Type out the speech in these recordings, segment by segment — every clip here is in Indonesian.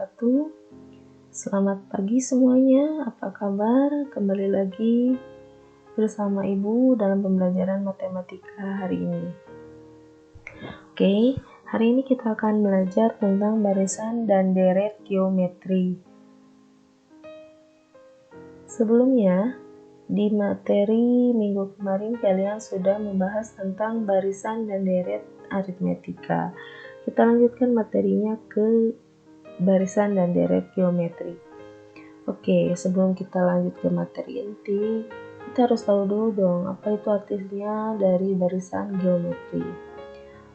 wabarakatuh. Selamat pagi semuanya, apa kabar? Kembali lagi bersama Ibu dalam pembelajaran matematika hari ini. Oke, hari ini kita akan belajar tentang barisan dan deret geometri. Sebelumnya, di materi minggu kemarin kalian sudah membahas tentang barisan dan deret aritmetika. Kita lanjutkan materinya ke barisan dan deret geometri. Oke, sebelum kita lanjut ke materi inti, kita harus tahu dulu dong apa itu artinya dari barisan geometri.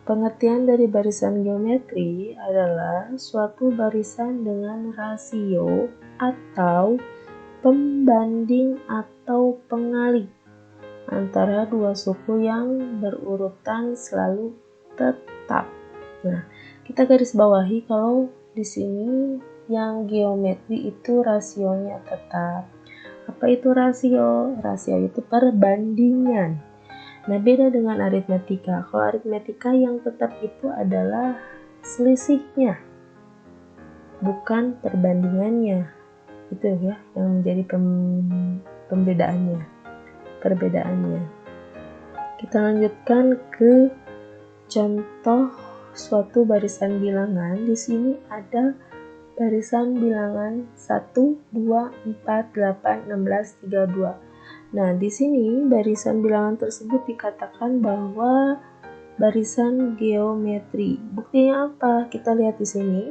Pengertian dari barisan geometri adalah suatu barisan dengan rasio atau pembanding atau pengalih antara dua suku yang berurutan selalu tetap. Nah, kita garis bawahi kalau di sini yang geometri itu rasionya tetap. Apa itu rasio? Rasio itu perbandingan. Nah, beda dengan aritmetika. Kalau aritmetika yang tetap itu adalah selisihnya, bukan perbandingannya. Itu ya yang menjadi perbedaannya. Kita lanjutkan ke contoh suatu barisan bilangan. Di sini ada barisan bilangan 1, 2, 4, 8, 16, 32. Nah, di sini barisan bilangan tersebut dikatakan bahwa barisan geometri. Buktinya apa? Kita lihat di sini.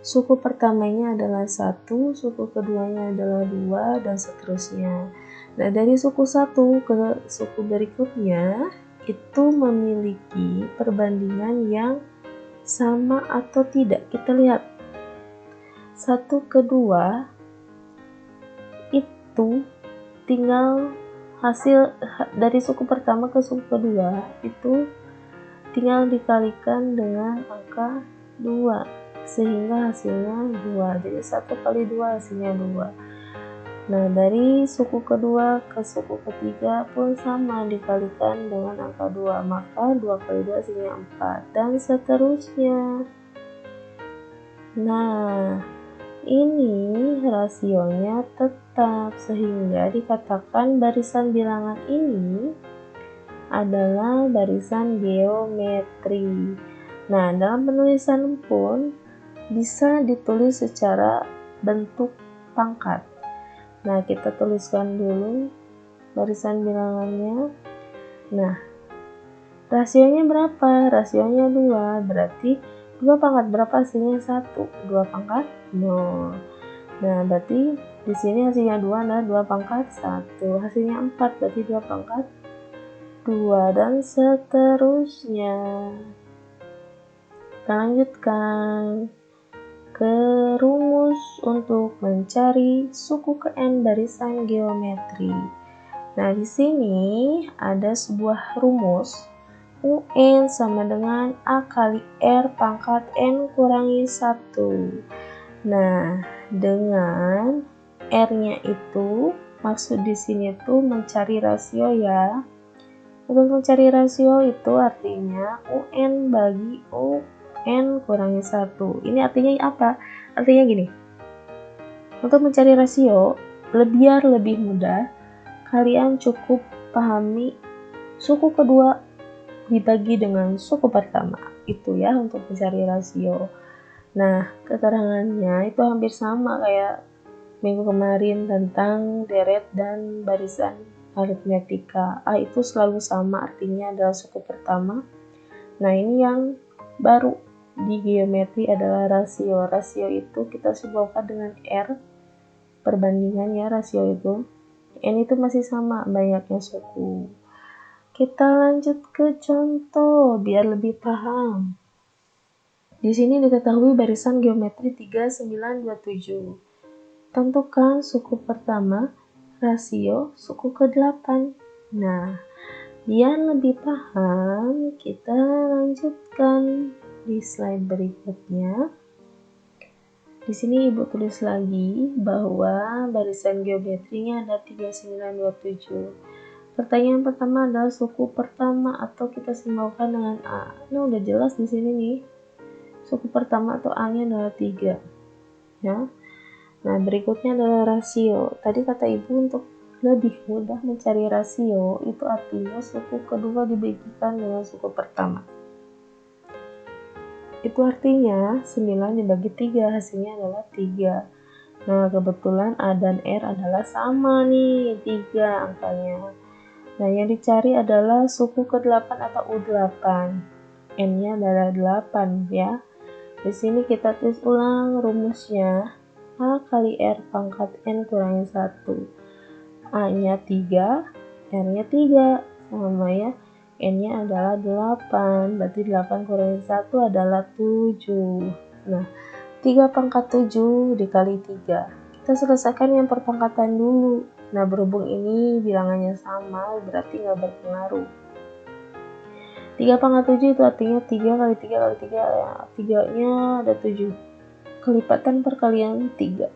Suku pertamanya adalah 1, suku keduanya adalah 2, dan seterusnya. Nah, dari suku 1 ke suku berikutnya itu memiliki perbandingan yang sama atau tidak. Kita lihat 1 ke 2 itu tinggal hasil dari suku pertama ke suku kedua itu tinggal dikalikan dengan angka 2 sehingga hasilnya 2. Jadi 1 kali 2 hasilnya 2. Nah, dari suku kedua ke suku ketiga pun sama, dikalikan dengan angka 2, maka 2 kali 2 hasilnya 4, dan seterusnya. Nah, ini rasionya tetap, sehingga dikatakan barisan bilangan ini adalah barisan geometri. Nah, dalam penulisan pun bisa ditulis secara bentuk pangkat. Nah, kita tuliskan dulu barisan bilangannya. Nah, rasionya berapa? Rasionya 2, berarti 2 pangkat berapa hasilnya? 1. 2 pangkat 0. Nah, berarti di sini hasilnya 2 adalah 2 pangkat 1. Hasilnya 4, berarti 2 pangkat 2, dan seterusnya. Kita lanjutkan ke rumus untuk mencari suku ke n barisan geometri. Nah, di sini ada sebuah rumus UN sama dengan A kali R pangkat N kurangi 1. Nah, dengan R-nya itu, maksud di sini tuh mencari rasio ya. Untuk mencari rasio itu artinya UN bagi UN kurangi 1. Ini artinya apa? Artinya gini. Untuk mencari rasio, biar lebih mudah, kalian cukup pahami suku kedua dibagi dengan suku pertama. Itu ya untuk mencari rasio. Nah, keterangannya itu hampir sama kayak minggu kemarin tentang deret dan barisan aritmetika. A itu selalu sama, artinya adalah suku pertama. Nah, ini yang baru di geometri adalah rasio. Rasio itu kita simbolkan dengan R, perbandingan ya rasio itu. N itu masih sama, banyaknya suku. Kita lanjut ke contoh biar lebih paham. Di sini diketahui barisan geometri 3927. Tentukan suku pertama, rasio suku ke-8. Nah, biar lebih paham, kita lanjutkan di slide berikutnya. Di sini Ibu tulis lagi bahwa barisan geometrinya ada 3927. Pertanyaan pertama adalah suku pertama atau kita simbolkan dengan A. Ini udah jelas di sini nih. Suku pertama atau A-nya adalah 3. ya. Nah, berikutnya adalah rasio. Tadi kata ibu untuk lebih mudah mencari rasio, itu artinya suku kedua dibagikan dengan suku pertama. Itu artinya 9 dibagi 3, hasilnya adalah 3. Nah, kebetulan A dan R adalah sama nih, 3 angkanya. Nah, yang dicari adalah suku ke-8 atau U8. N-nya adalah 8 ya. Di sini kita tulis ulang rumusnya. A kali R pangkat N kurangi 1. A-nya 3, R-nya 3. Sama ya. N-nya adalah 8, berarti 8 kurangi 1 adalah 7. Nah, 3 pangkat 7 dikali 3. Kita selesaikan yang perpangkatan dulu. Nah, berhubung ini bilangannya sama, berarti nggak berpengaruh. 3 pangkat 7 itu artinya 3 kali 3 kali 3, ya, 3-nya ada 7. Kelipatan perkalian 3.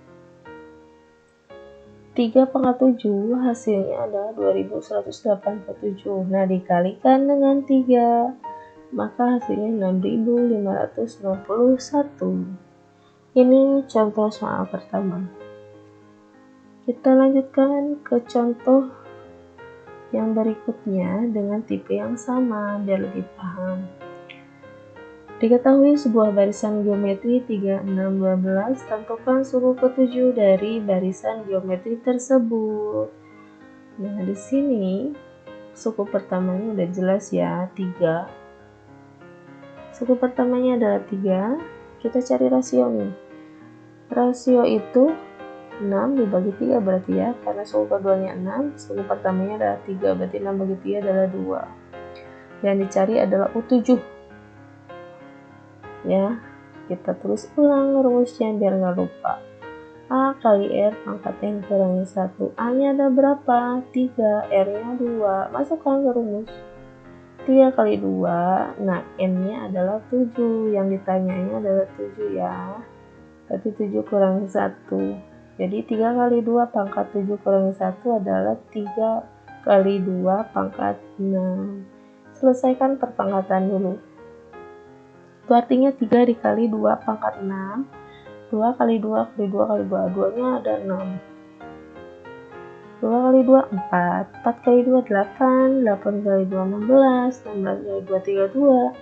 3 pangkat 7 hasilnya adalah 2187. Nah, dikalikan dengan 3, maka hasilnya 6561. Ini contoh soal pertama. Kita lanjutkan ke contoh yang berikutnya dengan tipe yang sama biar lebih paham. Diketahui sebuah barisan geometri 3, 6, 12, tentukan suku ke-7 dari barisan geometri tersebut. Nah, di sini suku pertamanya udah jelas ya, 3. Suku pertamanya adalah 3. Kita cari rasio nih. Rasio itu 6 dibagi 3 berarti ya, karena suku keduanya 6, suku pertamanya adalah 3, berarti 6 bagi 3 adalah 2. Yang dicari adalah U7. Ya, kita tulis ulang rumusnya biar nggak lupa. A kali R pangkat N kurangi 1. A-nya ada berapa? 3, R-nya 2. Masukkan ke rumus. 3 kali 2, nah N-nya adalah 7. Yang ditanyanya adalah 7 ya. Berarti 7 kurangi 1. Jadi 3 kali 2 pangkat 7 kurangi 1 adalah 3 kali 2 pangkat 6. Selesaikan perpangkatan dulu. Itu artinya 3 dikali 2 pangkat 6. 2 kali 2 kali 2 kali 2. 2-nya ada 6. 2 kali 2, 4. 4 kali 2, 8. 8 kali 2, 16. 16 kali 2, 32.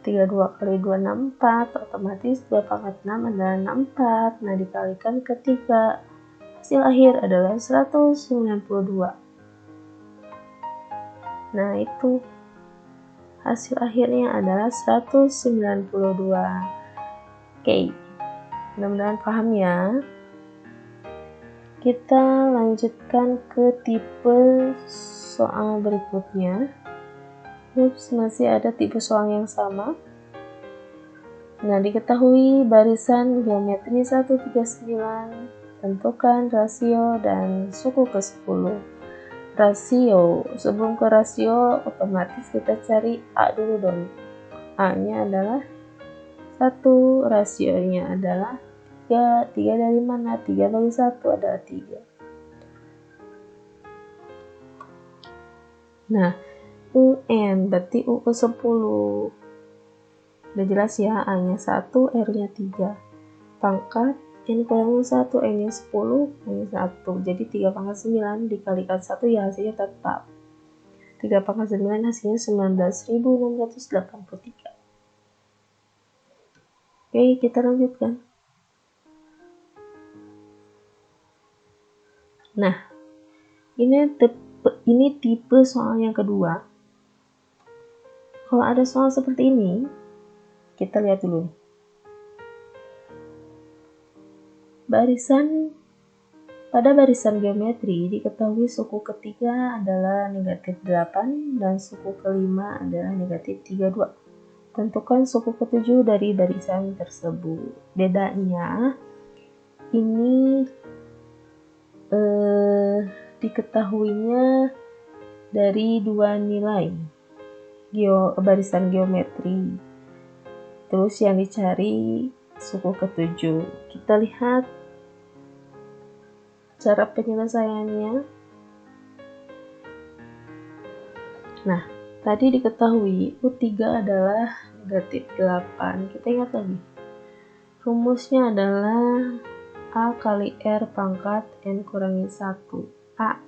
32 kali 2, 64. Otomatis 2 pangkat 6 adalah 64. Nah, dikalikan ke 3. Hasil akhir adalah 192. Nah, itu hasil akhirnya adalah 192. Oke, mudah-mudahan paham ya. Kita lanjutkan ke tipe soal berikutnya. Ups, masih ada tipe soal yang sama. Nah, diketahui barisan geometri 139, tentukan rasio dan suku ke-10. Rasio, sebelum ke rasio otomatis kita cari A dulu dong. A-nya adalah 1, rasionya adalah 3. 3 dari mana? 3 bagi 1 adalah 3. Nah, UN berarti U ke-10. Udah jelas ya, A-nya 1, R-nya 3. Pangkat N kurangi 1, N-nya 10, N-nya 1. Jadi 3 pangkat 9 dikalikan 1 ya hasilnya tetap. 3 pangkat 9 hasilnya 19.683. Oke, kita lanjutkan. Nah, ini tipe soal yang kedua. Kalau ada soal seperti ini, kita lihat dulu. Pada barisan geometri diketahui suku ketiga adalah negatif 8 dan suku kelima adalah negatif 32. Tentukan suku ke-7 dari barisan tersebut. Bedanya ini diketahuinya dari dua nilai barisan geometri. Terus yang dicari suku ke-7. Kita lihat cara penyelesaiannya. Nah, tadi diketahui U3 adalah negatif 8. Kita ingat lagi. Rumusnya adalah A kali R pangkat N kurangi 1. A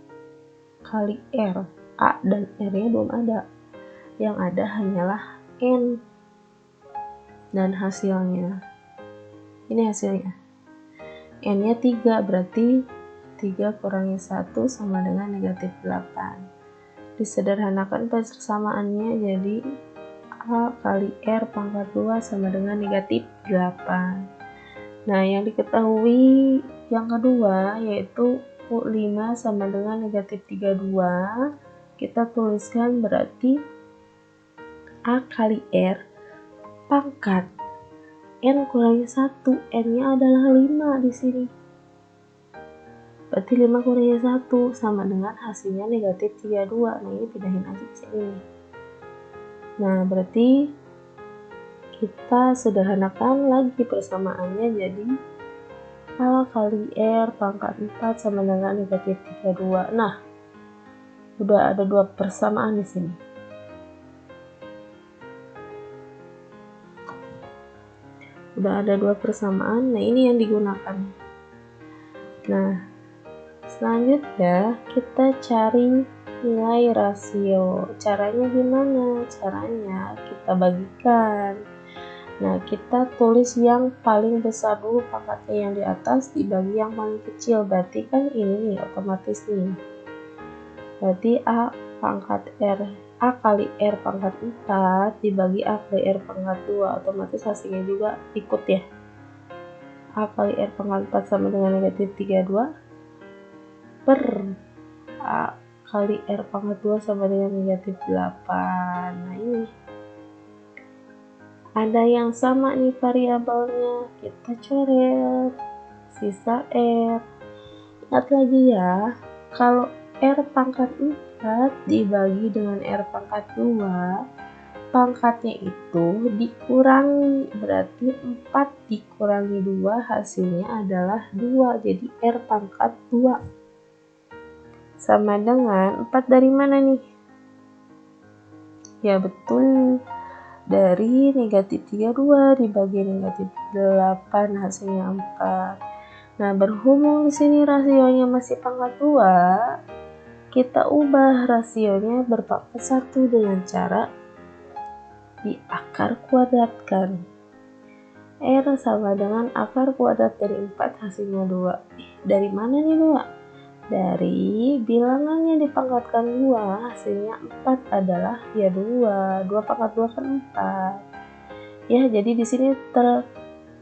kali R. A dan R-nya belum ada. Yang ada hanyalah N. Dan hasilnya. Ini hasilnya. N-nya 3, berarti 3 kurangi 1 sama dengan negatif 8. Disederhanakan persamaannya jadi A kali R pangkat 2 sama dengan negatif 8. Nah, yang diketahui yang kedua yaitu U5 sama dengan negatif 32. Kita tuliskan berarti A kali R pangkat N kurangi 1. N-nya adalah 5 di sini. Berarti 5 kurangi 1 sama dengan hasilnya negatif 32. Nah, ini pindahin aja ke sini. Nah, berarti kita sederhanakan lagi persamaannya jadi A kali R pangkat 4 sama dengan negatif 32. Nah, udah ada 2 persamaan di sini. Udah ada 2 persamaan. Nah, ini yang digunakan. Nah, selanjutnya kita cari nilai rasio. Caranya gimana? Caranya kita bagikan. Nah, kita tulis yang paling besar dulu pangkatnya yang di atas dibagi yang paling kecil. Berarti kan ini nih otomatis nih. Berarti A kali R pangkat 4 dibagi A kali R pangkat 2. Otomatis hasilnya juga ikut ya. A kali R pangkat 4 sama dengan negatif 32 per A kali R pangkat 2 sama dengan negatif 8. Nah, ini ada yang sama nih variabelnya, kita coret sisa R. Ingat lagi ya, kalau R pangkat 4 dibagi dengan R pangkat 2, pangkatnya itu dikurangi, berarti 4 dikurangi 2 hasilnya adalah 2, jadi R pangkat 2 sama dengan 4 dari mana nih? Ya betul, dari negatif 32 dibagi negatif 8 hasilnya 4. Nah, berhubung di sini rasionya masih pangkat 2, kita ubah rasionya berpangkat 1 dengan cara diakar kuadratkan. R sama dengan akar kuadrat dari 4 hasilnya 2. Dari mana nih 2? Dari bilangannya dipangkatkan 2 hasilnya 4 adalah ya 2. 2 pangkat 2 kan 4. Ya, jadi di sini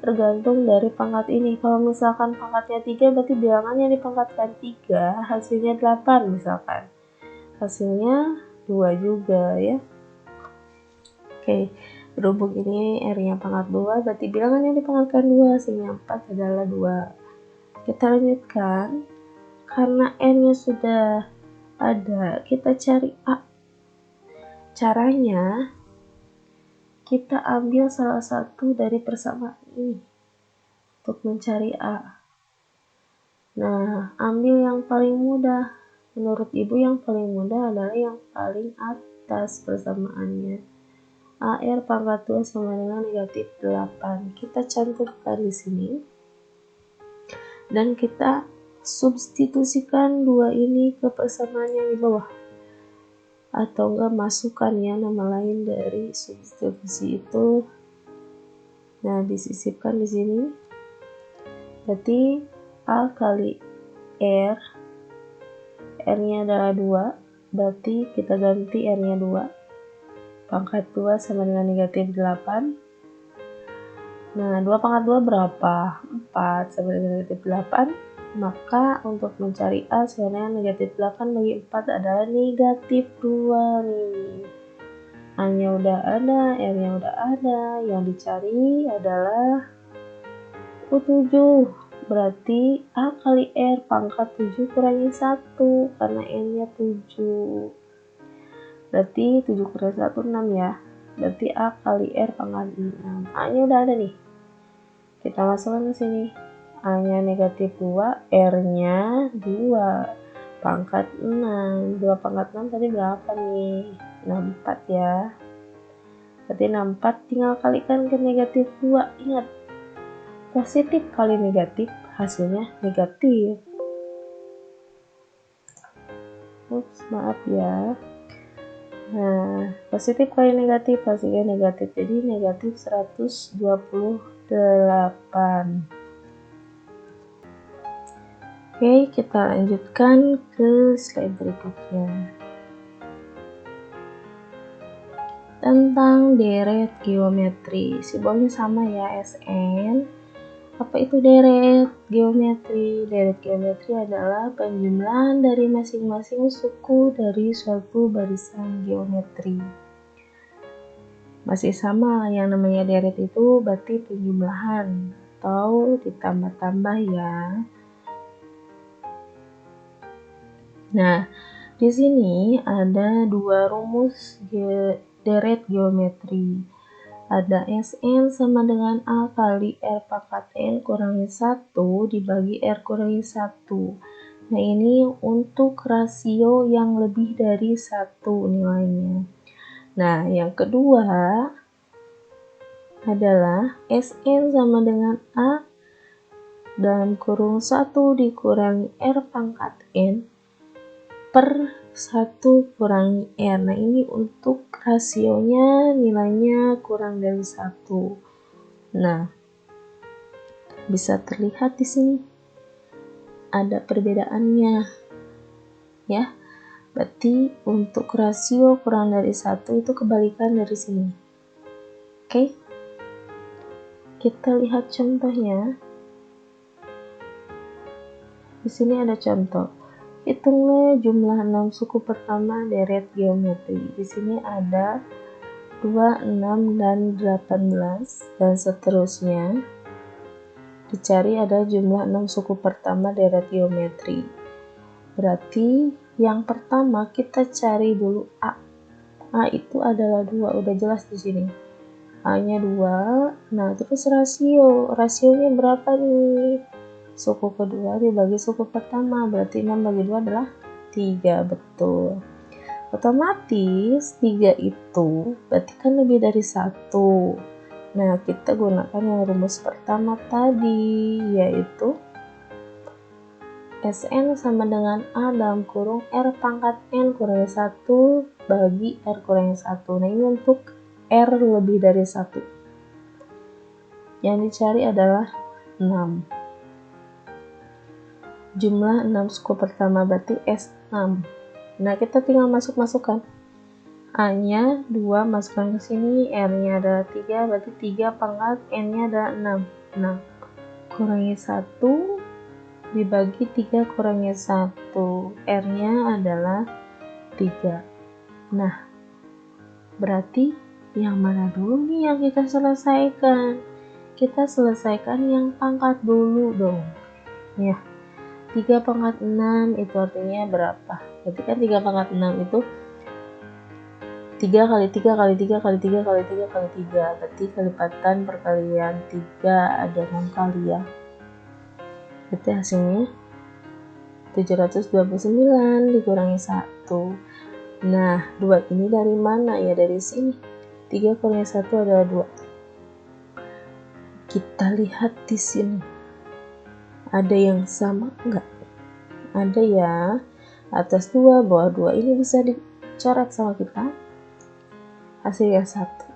tergantung dari pangkat ini. Kalau misalkan pangkatnya 3 berarti bilangannya dipangkatkan 3 hasilnya 8 misalkan. Hasilnya 2 juga ya. Oke, berhubung ini R-nya pangkat 2 berarti bilangannya dipangkatkan 2 hasilnya 4 adalah 2. Kita lanjutkan. Karena N-nya sudah ada, kita cari A. Caranya kita ambil salah satu dari persamaan ini untuk mencari A. Nah, ambil yang paling mudah. Menurut ibu yang paling mudah adalah yang paling atas persamaannya. AR pangkat 2 sama dengan negatif 8. Kita cantumkan di sini. Dan kita substitusikan 2 ini ke persamaan yang di bawah. Atau enggak masukkan ya nama lain dari substitusi itu. Nah, disisipkan di sini. Berarti A kali R, R-nya adalah 2, berarti kita ganti R-nya 2. Pangkat 2 sama dengan negatif 8. Nah, 2 pangkat 2 berapa? 4 sama dengan negatif 8. Maka untuk mencari A sama dengan negatif 8 bagi 4 adalah negatif 2 nih. A-nya udah ada, R-nya udah ada. Yang dicari adalah U7. Berarti A kali R pangkat 7 kurangi 1 karena N-nya 7. Berarti 7 kurangi 1 6 ya. Berarti A kali R pangkat 6. A-nya udah ada nih. Kita masukkan ke sini. A-nya negatif 2, R-nya 2. Pangkat 6. 2 pangkat 6 tadi berapa nih? 64 ya. Berarti 64 tinggal kalikan ke negatif 2. Ingat, positif kali negatif hasilnya negatif. Ups, maaf ya. Nah, positif kali negatif hasilnya negatif, jadi negatif 128. Oke, kita lanjutkan ke slide berikutnya. Tentang deret geometri, simbolnya sama ya, SN. Apa itu deret geometri? Deret geometri adalah penjumlahan dari masing-masing suku dari suatu barisan geometri. Masih sama, yang namanya deret itu berarti penjumlahan atau ditambah-tambah ya. Nah, di sini ada dua rumus deret geometri. Ada SN sama dengan A kali R pangkat N kurangi 1 dibagi R kurangi 1. Nah, ini untuk rasio yang lebih dari 1 nilainya. Nah, yang kedua adalah SN sama dengan A dalam kurung 1 dikurangi R pangkat N per 1 kurangi R. Nah, ini untuk rasionya nilainya kurang dari 1. Nah, bisa terlihat di sini ada perbedaannya ya. Berarti untuk rasio kurang dari 1 itu kebalikan dari sini. Oke. Kita lihat contohnya. Di sini ada contoh. Hitunglah jumlah 6 suku pertama deret geometri. Di sini ada 2, 6, dan 18, dan seterusnya. Dicari ada jumlah 6 suku pertama deret geometri. Berarti yang pertama kita cari dulu A. A itu adalah 2, udah jelas di sini. A-nya 2. Nah, terus rasionya berapa nih? Suku kedua dibagi suku pertama, berarti 6 bagi 2 adalah 3, betul. Otomatis 3 itu berarti kan lebih dari 1. Nah, kita gunakan yang rumus pertama tadi, yaitu SN sama dengan A dalam kurung R pangkat N kurangi 1 bagi R kurangi 1. Nah, ini untuk R lebih dari 1. Yang dicari adalah 6. Jumlah 6 suku pertama berarti S6. Nah, kita tinggal masukkan. A-nya 2 masukkan ke sini, R-nya adalah 3, berarti 3 pangkat N-nya adalah 6. Nah, kurangi 1 dibagi 3 kurangi 1, R-nya adalah 3. Nah, berarti yang mana dulu nih yang kita selesaikan? Kita selesaikan yang pangkat dulu dong. Ya. 3 pangkat 6 itu artinya berapa? Berarti kan 3 pangkat 6 itu 3 kali 3 kali 3 kali 3 kali 3 kali 3. Berarti kelipatan perkalian 3 ada 6 kali ya. Berarti hasilnya 729 dikurangi 1. Nah, 2 ini dari mana? Ya dari sini. 3 kurangi 1 adalah 2. Kita lihat di sini. Ada yang sama enggak? Ada ya. Atas 2, bawah 2 ini bisa dicoret sama kita. Hasilnya 1.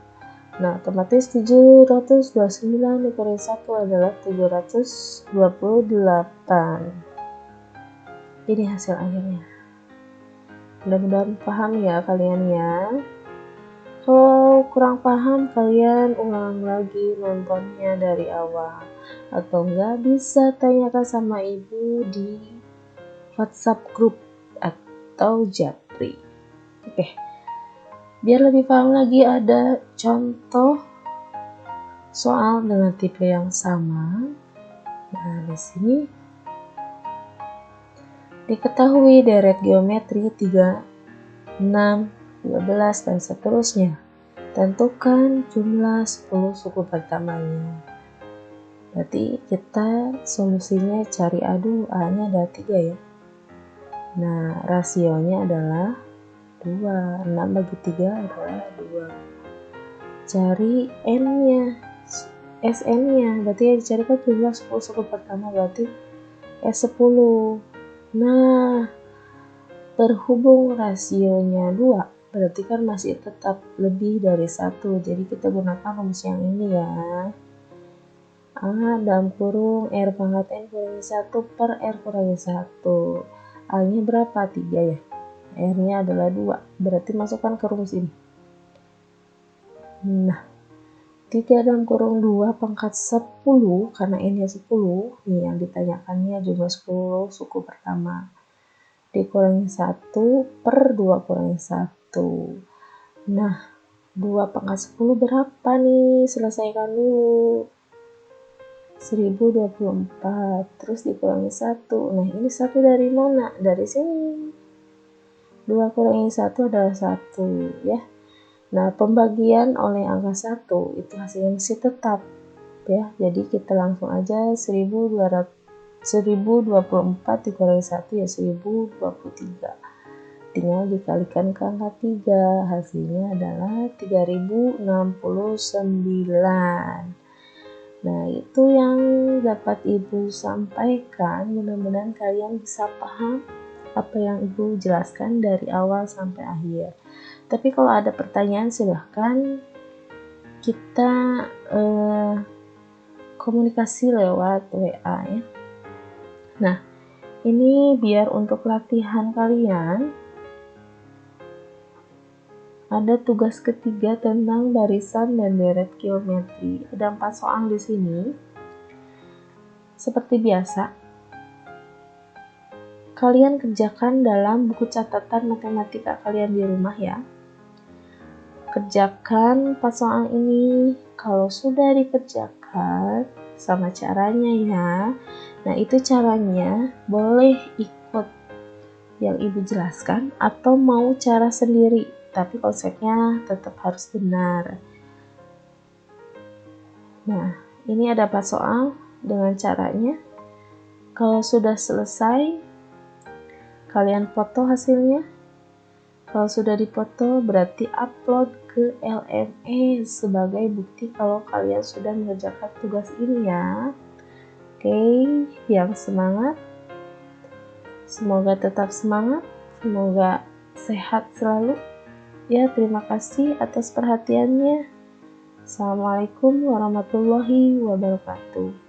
Nah, otomatis 729 dikurangi 1 adalah 728. Ini hasil akhirnya. Mudah-mudahan paham ya kalian ya. Kalau kurang paham, kalian ulang lagi nontonnya dari awal. Atau enggak, bisa tanyakan sama ibu di WhatsApp group atau Japri. Oke. Biar lebih paham lagi, ada contoh soal dengan tipe yang sama. Nah, di sini diketahui deret geometri 3, 6, 12, dan seterusnya. Tentukan jumlah 10 suku pertamanya. Berarti kita solusinya cari A dulu. A-nya ada 3 ya. Nah, rasionya adalah 2. 6 bagi 3 adalah 2. Cari N-nya. SN-nya, berarti yang dicarikan jumlah 10 suku pertama, berarti S10. Nah, berhubung rasionya 2, berarti kan masih tetap lebih dari 1, jadi kita gunakan rumus yang ini ya. A dalam kurung R pangkat N kurangi 1 per R kurangi 1. A nya berapa? 3 ya. R nya adalah 2, berarti masukkan ke rumus ini. Nah, 3 dalam kurung 2 pangkat 10, karena N nya 10, nih yang ditanyakannya jumlah 10 suku pertama. Dikurangi 1 per 2 kurangi 1. Nah, 2 pangkat 10 berapa nih? Selesaikan dulu. 1024, terus dikurangi 1. Nah, ini 1 dari mana? Dari sini. 2 kurangi 1 adalah 1 ya. Nah, pembagian oleh angka 1 itu hasilnya masih tetap ya. Jadi kita langsung aja 1024 dikurangi 1 ya 1023. Tinggal dikalikan ke angka 3, hasilnya adalah 3069. Nah, itu yang dapat Ibu sampaikan. Mudah-mudahan kalian bisa paham apa yang Ibu jelaskan dari awal sampai akhir. Tapi kalau ada pertanyaan silahkan kita komunikasi lewat WA ya. Nah, ini biar untuk latihan kalian. Ada tugas ketiga tentang barisan dan deret geometri. Ada 4 soal di sini. Seperti biasa, kalian kerjakan dalam buku catatan matematika kalian di rumah ya. Kerjakan 4 soal ini. Kalau sudah dikerjakan, sama caranya ya. Nah, itu caranya boleh ikut yang Ibu jelaskan atau mau cara sendiri, tapi konsepnya tetap harus benar. Nah, ini ada 4 soal dengan caranya. Kalau sudah selesai, kalian foto hasilnya. Kalau sudah dipoto, berarti upload ke LME sebagai bukti kalau kalian sudah mengerjakan tugas ini ya. Oke, yang semangat. Semoga tetap semangat. Semoga sehat selalu. Ya, terima kasih atas perhatiannya. Assalamualaikum warahmatullahi wabarakatuh.